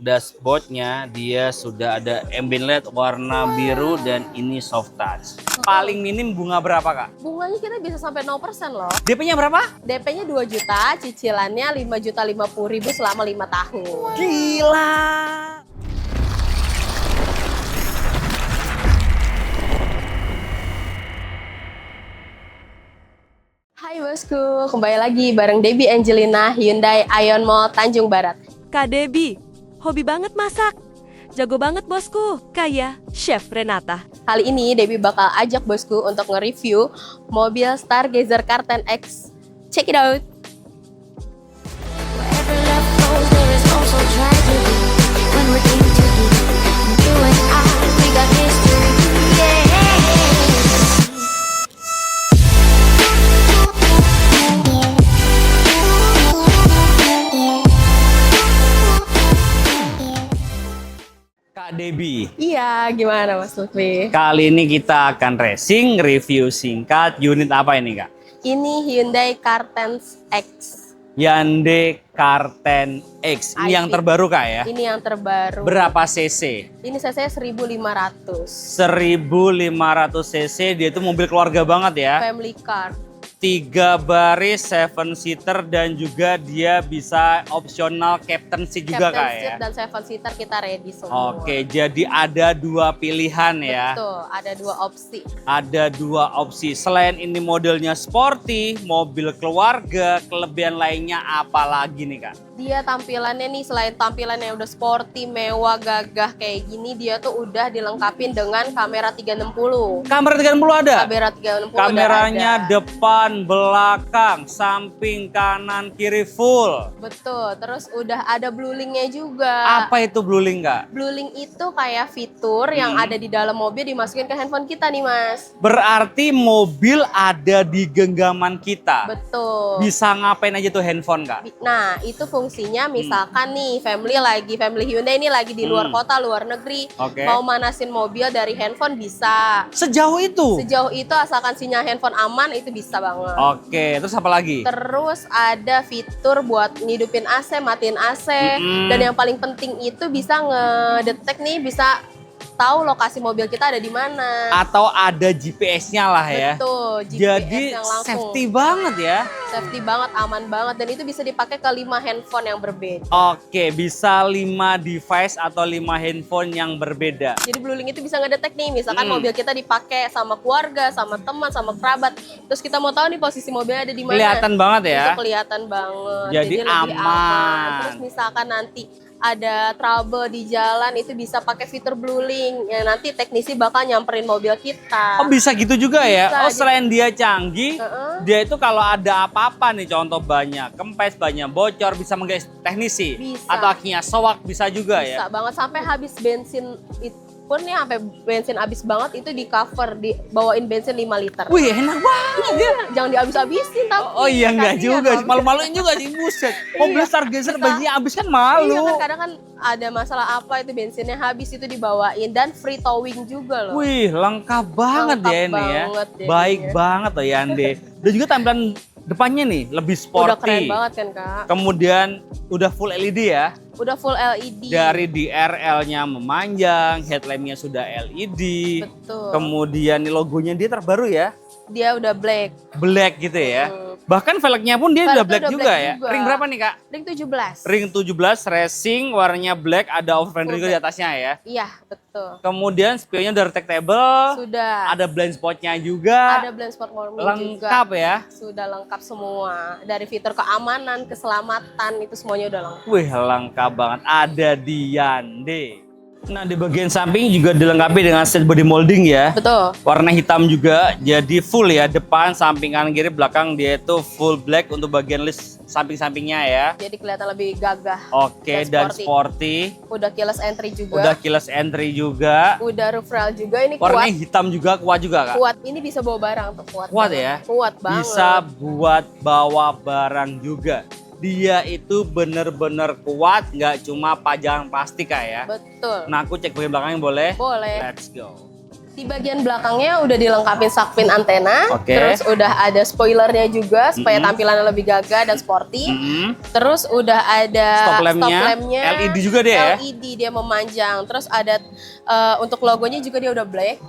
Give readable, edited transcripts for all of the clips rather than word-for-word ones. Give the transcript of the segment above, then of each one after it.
Dashboardnya dia sudah ada ambient light warna biru dan ini soft touch. Paling minim bunga berapa kak? Bunganya kita bisa sampai 0% loh. DP-nya berapa? DP-nya 2 juta, cicilannya 5.050.000 selama 5 tahun. Gila. Hai bosku, kembali lagi bareng Debbie Angelina Hyundai Ion Mall Tanjung Barat. Kak Debbie, hobi banget masak. Jago banget bosku, kayak Chef Renata. Kali ini Debbie bakal ajak bosku untuk nge-review mobil Stargazer Car10 X. Check it out! Wherever love goes, there is also tragedy. When we're in too deep, and you and I, we got history. Yeah. Kak Debbie, Iya, gimana Mas Lutfi? kali ini kita akan racing review singkat unit apa ini kak? Ini Hyundai Car10 X. Hyundai Car10 X. Ini yang IP. terbaru kak ya? Ini yang terbaru. Berapa cc? Ini cc 1.500. 1500 cc, dia itu mobil keluarga banget ya. Family car. 3 baris 7 seater dan juga dia bisa opsional captain seat juga Captain kak seat ya. dan 7 seater kita ready semua. Oke, jadi ada 2 pilihan ya. Betul, ada 2 opsi. Ada 2 opsi. Selain ini modelnya sporty, mobil keluarga, kelebihan lainnya apa lagi nih kak? Dia tampilannya nih, selain tampilannya udah sporty, mewah, gagah kayak gini, dia tuh udah dilengkapin dengan kamera 360. Kamera 30 ada? Kamera 360 Kameranya udah ada. depan, belakang, samping, kanan, kiri full. Betul, terus udah ada blue link-nya juga. Apa itu blue link kak? Blue link itu kayak fitur yang ada di dalam mobil dimasukin ke handphone kita nih mas. Berarti mobil ada di genggaman kita. Betul. Bisa ngapain aja tuh handphone kak? Nah, itu fungsinya misalkan nih family Hyundai ini lagi di luar kota, luar negeri, Oke. mau manasin mobil dari handphone bisa. Sejauh itu? Sejauh itu asalkan sinyal handphone aman itu bisa banget. Oke, terus apa lagi? Terus ada fitur buat ngidupin AC, matiin AC, dan yang paling penting itu bisa ngedetek nih, bisa tahu lokasi mobil kita ada di mana. Atau ada GPS-nya lah ya. Betul, GPS Jadi yang langsung. safety banget ya. Safety banget, aman banget, dan itu bisa dipakai ke 5 handphone yang berbeda. Oke, bisa 5 device atau 5 handphone yang berbeda. Jadi Blue Link itu bisa ngedetek nih, misalkan mobil kita dipakai sama keluarga, sama teman, sama kerabat. Terus kita mau tahu nih posisi mobilnya ada di mana. Kelihatan banget ya. Itu kelihatan banget. Jadi lebih aman. Terus misalkan nanti ada trouble di jalan itu bisa pakai fitur Blue Link. Ya nanti teknisi bakal nyamperin mobil kita. Oh bisa gitu juga ya? Bisa, Oh selain dia canggih, Heeh. dia itu kalau ada apa-apa nih contoh banyak kempes, banyak bocor bisa manggil teknisi. Bisa. Atau akhirnya sowak bisa juga Bisa ya? banget sampai habis bensin itu pun nih, sampai bensin habis banget itu di cover, dibawain bensin 5 liter. Wih enak banget ya. Jangan dihabis-habisin tapi. Oh iya enggak kasihan juga sih, mobil. malu-maluin juga sih buset. Mobil Stargazer bensinnya habis kan malu. Iya kan kadang kan ada masalah apa itu bensinnya habis itu dibawain, dan free towing juga loh. Wih lengkap banget Lengkap ya ini ya. banget jadinya. Baik banget loh Yande. Dan juga tampilan depannya nih lebih sporty. Udah keren banget kan kak. Kemudian udah full LED ya. Udah full LED. Dari DRL-nya memanjang, headlampnya sudah LED. Betul. Kemudian nih logonya dia terbaru ya, Dia udah black. black gitu ya. Bahkan velgnya pun dia udah Velgnya black udah juga black ya. juga. Ring berapa nih kak? Ring 17. Ring 17 racing, warnanya black, ada overfender juga di atasnya ya. Iya betul. Kemudian spionnya udah retractable, Sudah. ada blind spotnya juga, Ada blind spot warning lengkap juga. ya. Sudah lengkap semua. Dari fitur keamanan, keselamatan itu semuanya udah lengkap. Wih lengkap banget, ada di Hyundai. Nah di bagian samping juga dilengkapi dengan set body molding ya. Betul. Warna hitam juga, jadi full ya, depan, samping, kanan, kiri, belakang dia itu full black untuk bagian list samping-sampingnya ya. Jadi kelihatan lebih gagah. Oke, dan sporty. Udah keyless entry juga. Udah keyless entry juga. Udah roof rail juga, ini Warnanya kuat. hitam juga, kuat juga kak. Kuat. Ini bisa bawa barang tuh, kuat. Kuat banget. ya? Kuat banget. Bisa buat bawa barang juga. Dia itu bener-bener kuat, nggak cuma pajangan plastik kak ya. Betul. Nah aku cek bagian belakangnya boleh? Boleh. Let's go. Di bagian belakangnya udah dilengkapi sakpin antena, Oke. terus udah ada spoilernya juga supaya tampilannya lebih gagah dan sporty. Terus udah ada Stop lampnya, LED juga dia ya? LED dia memanjang. Terus ada untuk logonya juga dia udah black.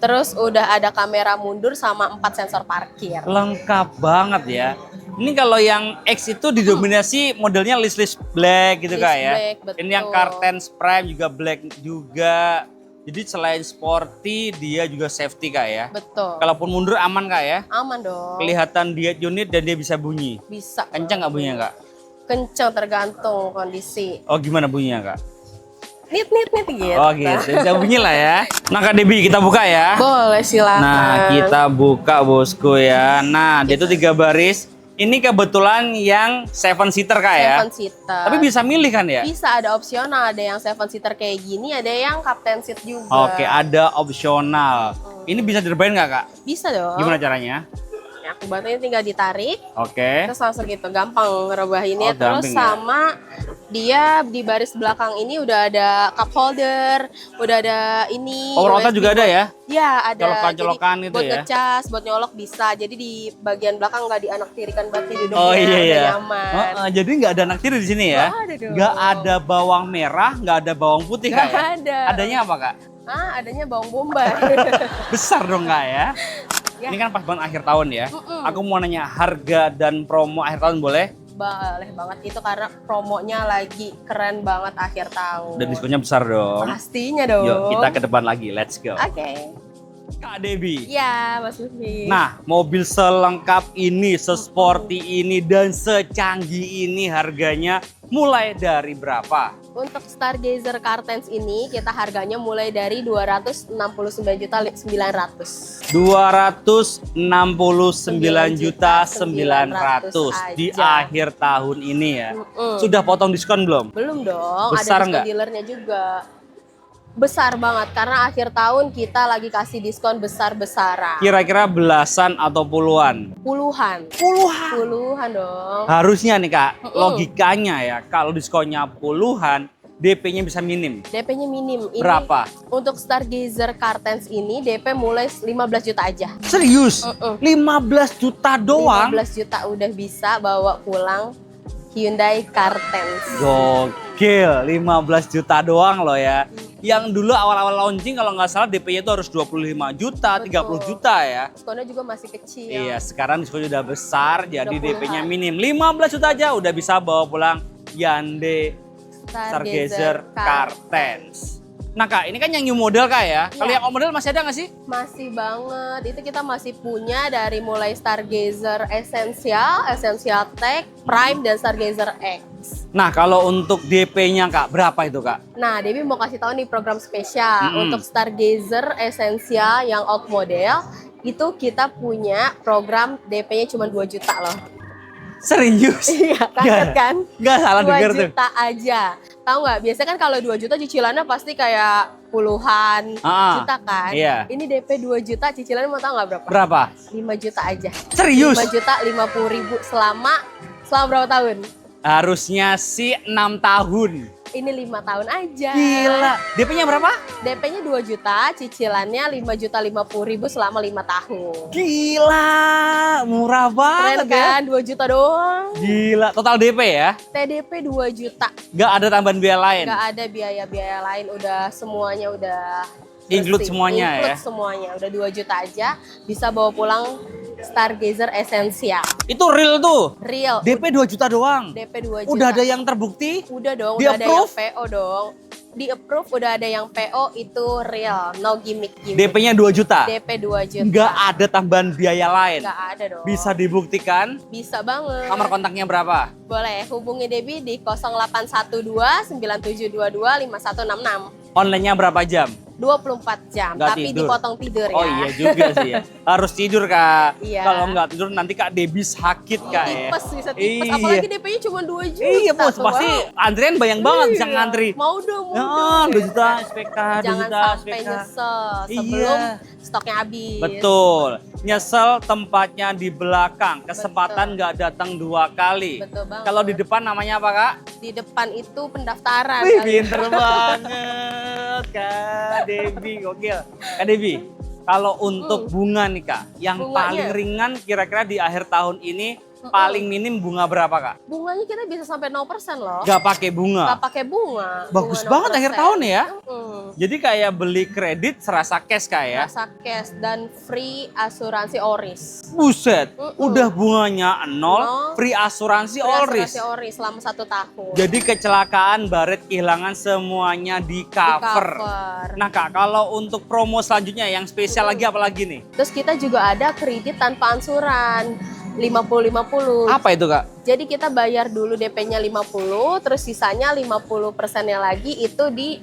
Terus udah ada kamera mundur sama 4 sensor parkir. Lengkap banget ya. Ini kalau yang X itu didominasi modelnya list black gitu List kak ya. black, betul. Ini yang Cartens Prime juga black juga. Jadi selain sporty dia juga safety kak ya. Betul. Kalaupun mundur aman kak ya. Aman dong. Kelihatan diet unit dan dia bisa bunyi. Bisa. Kencang nggak bunyinya kak? Kencang tergantung kondisi. Oh gimana bunyinya kak? Nit gitu. Oh gitu, bisa bunyi lah ya. Nah Kak Debbie kita buka ya. Boleh silakan. Nah kita buka bosku ya. Nah dia itu 3 baris. Ini kebetulan yang 7 seater kak ya. 7 seater. Tapi bisa milih kan ya? Bisa ada opsional, ada yang 7 seater kayak gini, ada yang captain seat juga. Oke ada opsional. Ini bisa direbahin nggak kak? Bisa dong. Gimana caranya? Ya, aku bantuin tinggal ditarik, Oke. terus langsung gitu, gampang ngerebahinnya. Oh, Terus gampang ya? sama dia di baris belakang ini udah ada cup holder, udah ada ini. Power outlet USB juga ada ya? Ya ada. Colokan-colokan Jadi gitu buat ya? ngecas, buat nyolok bisa. Jadi di bagian belakang nggak dianaktirikan banget nih duduknya. Oh iya udah iya. nyaman. Jadi nggak ada naktir di sini ya? Nggak ada dong. Nggak ada bawang merah, nggak ada bawang putih Nggak kak ya? ada. Adanya apa kak? Adanya bawang bombay. Besar dong kak ya? Ya. Ini kan pas banget akhir tahun ya. Aku mau nanya harga dan promo akhir tahun boleh? Boleh banget itu karena promonya lagi keren banget akhir tahun. Dan diskonnya besar dong. Pastinya dong. Yuk kita ke depan lagi, let's go. Oke. Kak Debbie. Iya, Mas Lutfi. Nah, mobil selengkap ini, sesporty ini, dan secanggih ini harganya mulai dari berapa? Untuk Stargazer Cartens ini kita harganya mulai dari 269.900. 269.900 di aja. akhir tahun ini ya. Sudah potong diskon belum? Belum dong, Besar ada diskon nggak? dealernya juga. Besar banget karena akhir tahun kita lagi kasih diskon besar-besaran. Kira-kira belasan atau puluhan? Puluhan. Puluhan. Puluhan dong. Harusnya nih kak, logikanya ya, kalau diskonnya puluhan, DP-nya bisa minim. DP-nya minim. Ini Berapa? Untuk Stargazer Cartens ini DP mulai 15 juta aja. Serius? 15 juta doang? 15 juta udah bisa bawa pulang Hyundai Cartens. Gokil, 15 juta doang loh ya. Yang dulu awal-awal launching kalau nggak salah DP-nya itu harus 25 juta, 30 juta ya. Diskonnya juga masih kecil. Iya, sekarang diskonnya udah besar, jadi Udah DP-nya puluhan. minim. 15 juta aja udah bisa bawa pulang Hyundai Stargazer Cartens. Nah kak, ini kan yang new model kak ya? Kalau Iya. yang old model masih ada nggak sih? Masih banget. Itu kita masih punya dari mulai Stargazer Essential, Essential Tech, Prime, dan Stargazer X. Nah kalau untuk DP-nya kak, berapa itu kak? Nah, Debbie mau kasih tahu nih program spesial untuk Stargazer Essential yang old model. Itu kita punya program DP-nya cuma 2 juta loh. Serius? Iya, kaget kan? Nggak salah 2 denger tuh. juta aja. Tahu nggak? Biasanya kan kalau 2 juta cicilannya pasti kayak puluhan juta kan? iya. Ini DP 2 juta cicilannya mau tahu nggak berapa? Berapa? 5 juta aja. Serius? 5 juta 50 ribu selama berapa tahun? Harusnya sih 6 tahun. Ini 5 tahun aja. Gila. DP-nya berapa? DP-nya 2 juta, cicilannya 5 juta 50 ribu selama 5 tahun. Gila, murah Keren banget ya. kan? 2 juta doang. Gila, total DP ya? TDP 2 juta. Nggak ada tambahan biaya lain? Nggak ada biaya-biaya lain, udah semuanya udah Include bersih. semuanya ya? Include semuanya, udah 2 juta aja bisa bawa pulang Stargazer Essential. Itu real tuh? Real. DP 2 juta doang? DP 2 juta. Udah ada yang terbukti? Udah dong, Di udah ada yang approve? PO dong. Di approve udah ada yang PO itu real, no gimmick-gimmick. DP-nya 2 juta? DP 2 juta. Nggak ada tambahan biaya lain? Nggak ada dong. Bisa dibuktikan? Bisa banget. Nomor kontaknya berapa? Boleh hubungi Debbie di 0812 9722 5166. Online-nya berapa jam? 24 jam, Nggak tapi tidur. dipotong tidur ya. Oh iya juga sih ya. Harus tidur kak. Iya. Kalau nggak tidur nanti kak Debbie sakit kak ya. Tipes, bisa tipes. Iya. Apalagi DP-nya cuma 2 juta. Iya bos, tuh, pasti wow. antrian banyak banget bisa Iya. ngantri. Mau dong, mau Ya, dong. 2 juta SPK, 2 Jangan juta sampai SPK. nyesel Iya. sebelum stoknya habis. Betul. Nyesel tempatnya di belakang. Kesempatan nggak datang 2 kali. Betul banget. Kalau di depan namanya apa kak? Di depan itu pendaftaran. Wih, kali. pinter banget. Kak Debi, gokil. Kak Debi, kalau untuk bunga nih Kak, yang Bunganya. paling ringan kira-kira di akhir tahun ini paling minim bunga berapa Kak? Bunganya kita bisa sampai 0% loh. Gak pakai bunga. Nggak pakai bunga. Bagus Bunga banget 0%. akhir tahun ya. Mm-mm. Jadi kayak beli kredit serasa cash Kak ya. Rasa cash dan free asuransi Oris. Buset, Mm-mm. udah bunganya nol, Nol. free asuransi Free Oris. asuransi Oris selama 1 tahun. Jadi kecelakaan, baret, kehilangan semuanya di cover. Nah Kak, kalau untuk promo selanjutnya yang spesial lagi apa lagi nih? Terus kita juga ada kredit tanpa ansuran 50-50. Apa itu Kak? Jadi kita bayar dulu DP-nya 50, terus sisanya 50%-nya lagi itu di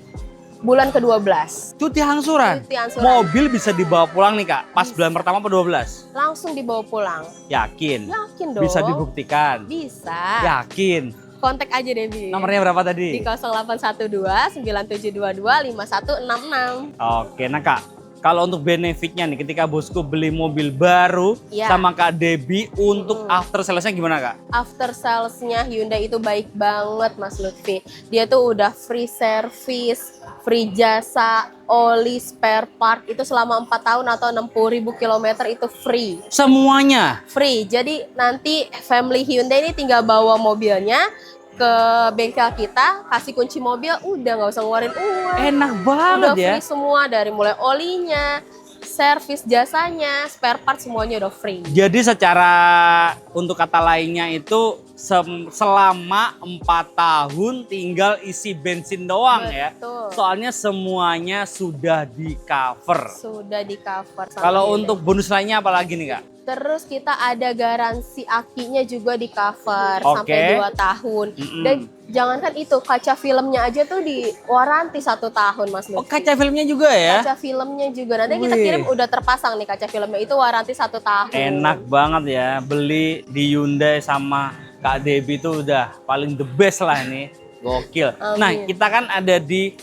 bulan ke-12. Cuti angsuran. Cuti angsuran. Mobil bisa dibawa pulang nih Kak, pas bulan pertama atau 12? Langsung dibawa pulang. Yakin? Yakin dong. Bisa dibuktikan? Bisa. Yakin? Kontak aja Debbie. Nomornya berapa Di tadi? 0812 9722 5166. Oke, nah Kak, kalau untuk benefitnya nih ketika bosku beli mobil baru Iya. sama Kak Debi untuk after sales-nya gimana Kak? After sales-nya Hyundai itu baik banget Mas Lutfi. Dia tuh udah free service, free jasa, oli, spare part itu selama 4 tahun atau 60.000 kilometer itu free. Semuanya? Free. Jadi nanti family Hyundai ini tinggal bawa mobilnya ke bengkel kita, kasih kunci mobil, udah nggak usah ngeluarin uang. Enak Udah banget ya. free semua dari mulai olinya, servis jasanya, spare part semuanya udah free. Jadi secara untuk kata lainnya itu selama 4 tahun tinggal isi bensin doang ya. Betul. Soalnya semuanya sudah di cover. Sudah di cover sama Kalau Hyundai. untuk bonus lainnya apa lagi nih Kak? Terus kita ada garansi akinya juga di cover Oke. sampai 2 tahun. Mm-mm. Dan jangankan itu, kaca filmnya aja tuh di waranti 1 tahun Mas Oh Lutfi. kaca filmnya juga ya? Kaca filmnya juga. Nanti kita Wih. kirim udah terpasang nih kaca filmnya, itu waranti 1 tahun. Enak banget ya, beli di Hyundai sama Kak Debi itu udah paling the best lah nih. Gokil. Amin. Nah kita kan ada di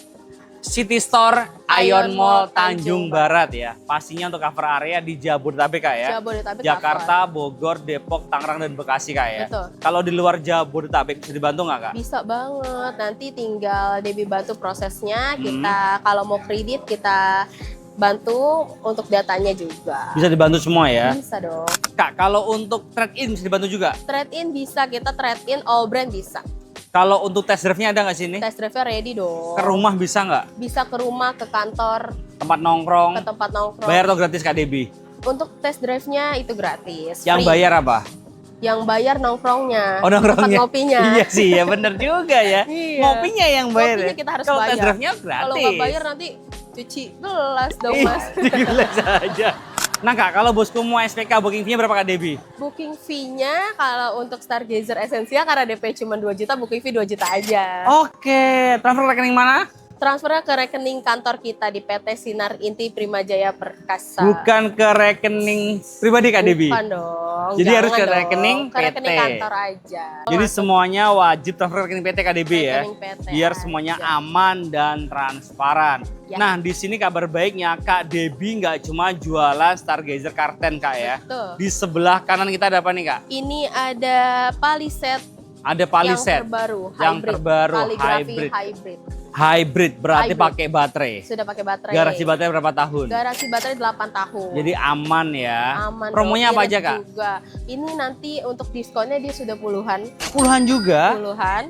City Store Ion Mall Tanjung Barat ya. Pastinya untuk cover area di Jabodetabek Kak ya. Jabodetabek Jakarta, Bogor, Depok, Tangerang, dan Bekasi Kak ya. Betul. Kalau di luar Jabodetabek bisa dibantu nggak Kak? Bisa banget. Nanti tinggal Debbie bantu prosesnya. Kita kalau mau kredit kita bantu untuk datanya juga. Bisa dibantu semua ya. Bisa dong. Kak, kalau untuk trade-in bisa dibantu juga? Trade in bisa, kita trade in all brand bisa. Kalau untuk test drive-nya ada nggak sini? Test drive-nya ready dong. Ke rumah bisa nggak? Bisa ke rumah, ke kantor, Tempat nongkrong? ke tempat nongkrong. Bayar atau gratis Kak Debi? Untuk test drive-nya itu gratis. Yang free. bayar apa? Yang bayar nongkrongnya. Oh nongkrongnya? Tempat ngopinya. Iya sih ya bener juga ya. Iya. Ngopinya yang bayar Ngopinya ya? kita harus Kalau test bayar. drive-nya gratis. Kalau nggak bayar nanti cuci gelas dong Ih, Mas. Gila saja. Nah Kak, kalau bosku mau SPK booking fee-nya berapa Kak Debi? Booking fee-nya kalau untuk Stargazer Essential karena DP cuma 2 juta, booking fee 2 juta aja. Oke, transfer rekening mana? Transfernya ke rekening kantor kita di PT Sinar Inti Primajaya Perkasa. Bukan ke rekening pribadi Kak Debi? Bukan dong. Jadi harus jangan ke dong. rekening Ke rekening PT. kantor aja. Jadi Masuk semuanya wajib transfer rekening PT Kak Debi ya? rekening PT Biar aja. semuanya aman dan transparan. Ya. Nah di sini kabar baiknya Kak Debi nggak cuma jualan Stargazer Karten Kak ya? Betul. Di sebelah kanan kita ada apa nih Kak? Ini ada Palisade Ada yang Palisade. terbaru, Yang hybrid. terbaru, Kaligrafi hybrid. hybrid. Hybrid berarti Hybrid. pakai baterai. Sudah pakai baterai. Garasi baterai berapa tahun? Garasi baterai 8 tahun. Jadi aman ya. aman. Promonya dong, apa aja irit Kak? Juga. Ini nanti untuk diskonnya dia sudah puluhan. Puluhan juga. Puluhan.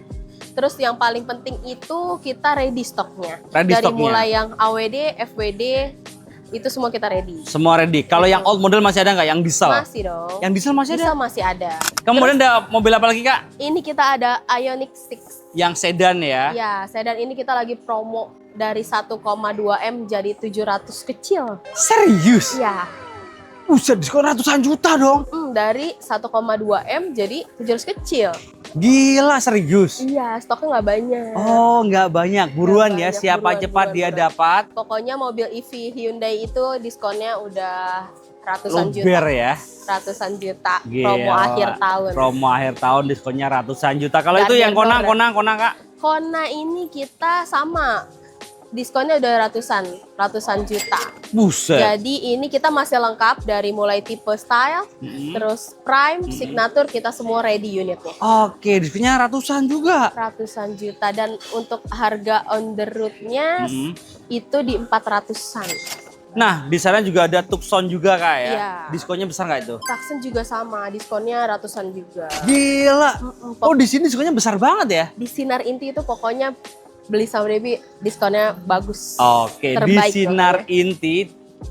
Terus yang paling penting itu kita ready stoknya. Ready Dari stoknya. mulai yang AWD, FWD, itu semua kita ready. Semua ready. Kalau yang old model masih ada nggak? Yang diesel? Masih dong. Yang diesel masih ada? Diesel masih ada. Kemudian ada mobil apa lagi Kak? Ini kita ada Ioniq 6. Yang sedan ya? Ya, sedan ini kita lagi promo dari 1,2 M jadi 700 kecil. Serius? Ya, Buset, diskon ratusan juta dong. dari 1,2 M jadi 700 kecil. Gila, serius. Iya, stoknya nggak banyak. Oh, nggak banyak. Buruan Nggak ya, banyak, siapa buruan, cepat buruan, dia buruan. dapat. Pokoknya mobil EV Hyundai itu diskonnya udah ratusan Luber juta. ya. Ratusan juta Gila. promo akhir tahun. Promo akhir tahun diskonnya ratusan juta. Kalau itu Gak yang ada konang Kak. Kona ini kita sama. Diskonnya udah ratusan juta. Buset. Jadi ini kita masih lengkap dari mulai tipe style, terus prime, signature, kita semua ready unitnya. Oke, diskonnya ratusan juga. Ratusan juta dan untuk harga on the road-nya itu di 400-an. Nah, di sana juga ada Tucson juga Kak ya. Iya. Diskonnya besar nggak itu? Tucson juga sama, diskonnya ratusan juga. Gila. Mm-mm, Oh, di sini diskonnya besar banget ya? Di Sinar Inti itu pokoknya beli sama Debbie diskonnya bagus. Oke, di Terbaik Sinar pokoknya. Inti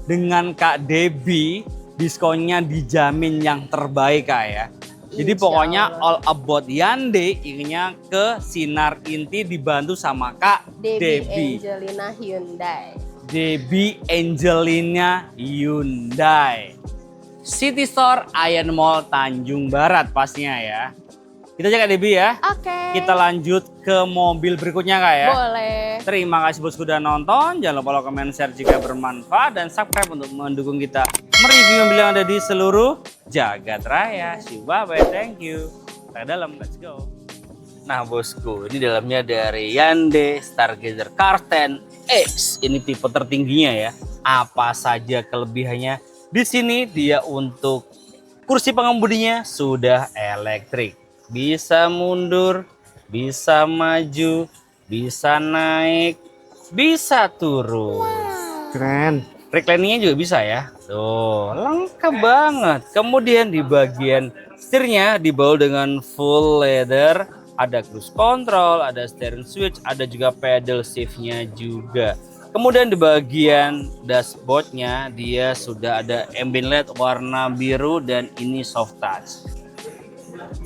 dengan Kak Debbie diskonnya dijamin yang terbaik Kak ya. Jadi Insya pokoknya Allah. all about Hyundai inginnya ke Sinar Inti dibantu sama Kak Debbie Angelina Hyundai. Debbie Angelina Hyundai. City Store Iron Mall Tanjung Barat pastinya ya. Kita aja Kak Debbie ya. Oke. Kita lanjut ke mobil berikutnya Kak ya. Boleh. Terima kasih bosku sudah nonton. Jangan lupa like, comment, share jika bermanfaat. Dan subscribe untuk mendukung kita mereview mobil yang ada di seluruh jagat raya. Bye, thank you. Kita dalam, let's go. Nah bosku, ini dalamnya dari Hyundai Stargazer Car10 X. Ini tipe tertingginya ya. Apa saja kelebihannya? Di sini dia untuk kursi pengemudinya sudah elektrik. Bisa mundur, bisa maju, bisa naik, bisa turun. Keren. Recliningnya juga bisa ya. Tuh, lengkap banget. Kemudian di bagian setirnya dibalut dengan full leather. Ada cruise control, ada steering switch, ada juga pedal shiftnya juga. Kemudian di bagian dashboardnya dia sudah ada ambient light warna biru dan ini soft touch.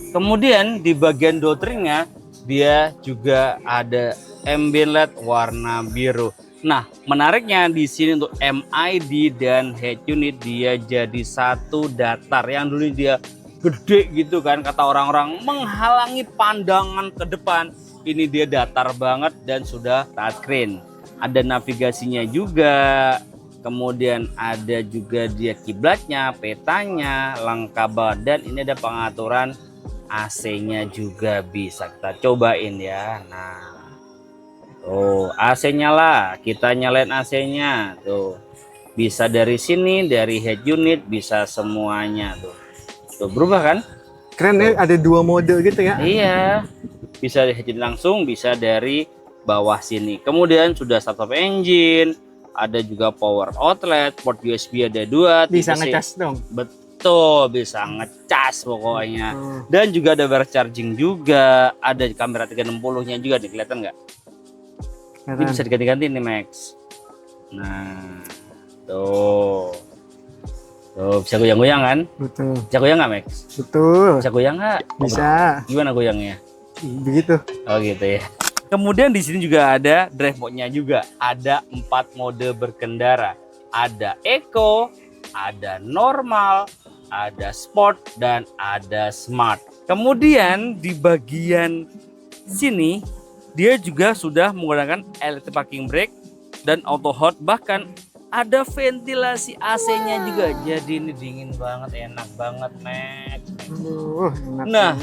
Kemudian di bagian door trimnya dia juga ada ambient light warna biru. Nah, menariknya di sini untuk MID dan head unit dia jadi satu datar. Yang dulu dia gede gitu kan, kata orang-orang menghalangi pandangan ke depan. Ini dia datar banget dan sudah touchscreen. Ada navigasinya juga. Kemudian ada juga dia kiblatnya, petanya, lengkap banget. Dan ini ada pengaturan AC-nya juga bisa kita cobain ya. Nah, tuh AC-nya lah, kita nyalain AC-nya tuh. Bisa dari sini, dari head unit, bisa semuanya tuh. Tuh berubah kan? Keren ya, ada dua mode gitu ya. Iya. Bisa dari head unit langsung, bisa dari bawah sini. Kemudian sudah startup engine, ada juga power outlet, port USB ada 2. Bisa tipe C. ngecas dong. Betul, bisa ngecas pokoknya. Dan juga ada bar charging juga, ada kamera 360-nya juga, nih, kelihatan nggak? Ini Keren. bisa diganti-ganti nih Max. Nah, tuh. Tuh, bisa goyang-goyang kan? Betul. Bisa goyang nggak Max? Betul. Bisa goyang nggak? Bisa. Gimana goyangnya? Begitu. Oh gitu ya. Kemudian di sini juga ada drive mode-nya juga. Ada 4 mode berkendara. Ada Eco, ada normal, ada sport, dan ada smart. Kemudian di bagian sini dia juga sudah menggunakan electric parking brake dan auto hold, bahkan ada ventilasi AC-nya juga. Jadi ini dingin banget, enak banget, Max. Enak. Nah,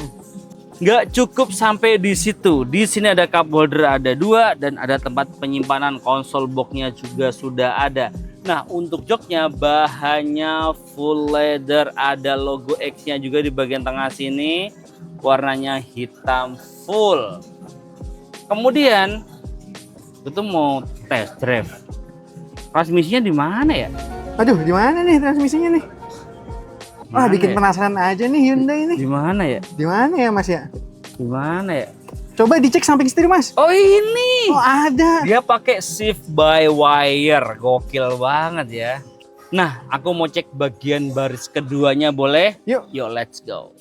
nggak cukup sampai di situ. Di sini ada cup holder ada 2 dan ada tempat penyimpanan, konsol box-nya juga sudah ada. Nah, untuk joknya bahannya full leather, ada logo X-nya juga di bagian tengah sini. Warnanya hitam full. Kemudian itu mau test drive. Transmisinya di mana ya? Aduh, di mana nih transmisinya nih? Wah, Mana bikin ya? penasaran aja nih Hyundai ini. Di mana ya? Di mana ya, Mas ya? Di mana ya? Coba dicek samping setir, Mas. Oh, ini. Oh, ada. Dia pakai shift by wire, gokil banget ya. Nah, aku mau cek bagian baris keduanya, boleh? Yuk. Yuk, let's go.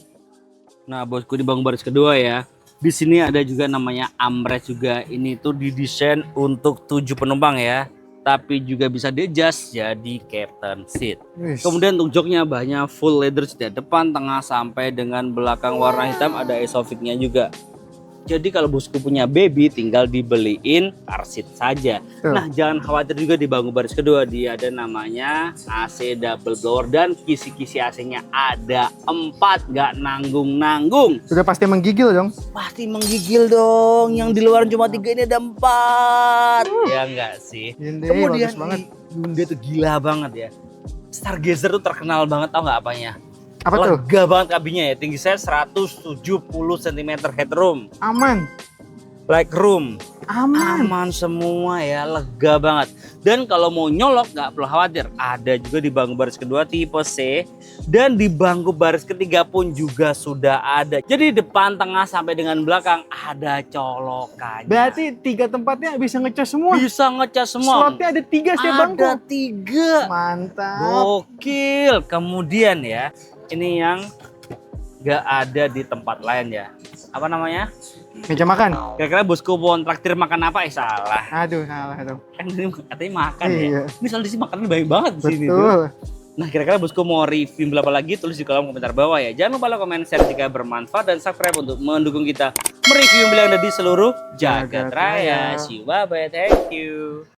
Nah, bosku, di bang baris kedua ya. Di sini ada juga namanya armrest juga. Ini tuh didesain untuk 7 penumpang ya. Tapi juga bisa di-adjust jadi captain seat. Wis. Kemudian untuk joknya bahannya full leather setiap depan, tengah sampai dengan belakang warna hitam, ada isofix-nya juga. Jadi kalau bosku punya baby tinggal dibeliin car seat saja. Tuh. Nah, jangan khawatir juga di bangku baris kedua, dia ada namanya AC double blower dan kisi-kisi AC-nya ada 4, nggak nanggung-nanggung. Sudah pasti menggigil dong. Pasti menggigil dong, yang di luar cuma 3 ini ada 4. Ya enggak sih? Hyundai Kemudian bagus banget. Hyundai tuh gila banget ya. Stargazer tuh terkenal banget, tau nggak apanya? Apa tuh? Lega banget kabinnya ya. Tinggi saya 170 cm headroom. Aman. Legroom Aman semua ya, lega banget. Dan kalau mau nyolok nggak perlu khawatir, ada juga di bangku baris kedua tipe C dan di bangku baris ketiga pun juga sudah ada. Jadi depan, tengah sampai dengan belakang ada colokannya. Berarti 3 tempatnya bisa ngecas semua. Bisa ngecas semua. Slotnya ada 3 setiap bangku. Ada 3. Mantap. Gokil. Kemudian ya, ini yang nggak ada di tempat lain ya. Apa namanya? Meja makan. Kira-kira bosku mau traktir makan apa? Salah. Aduh, salah dong. Kan ini katanya makan Iya. ya. Ini soal di sini makannya banyak banget di sini tuh. Betul. Nah, kira-kira bosku mau review berapa lagi? Tulis di kolom komentar bawah ya. Jangan lupa like, komen, share jika bermanfaat dan subscribe untuk mendukung kita mereview mobil yang ada di seluruh jagat Jagat raya. raya. See you, bye-bye, thank you.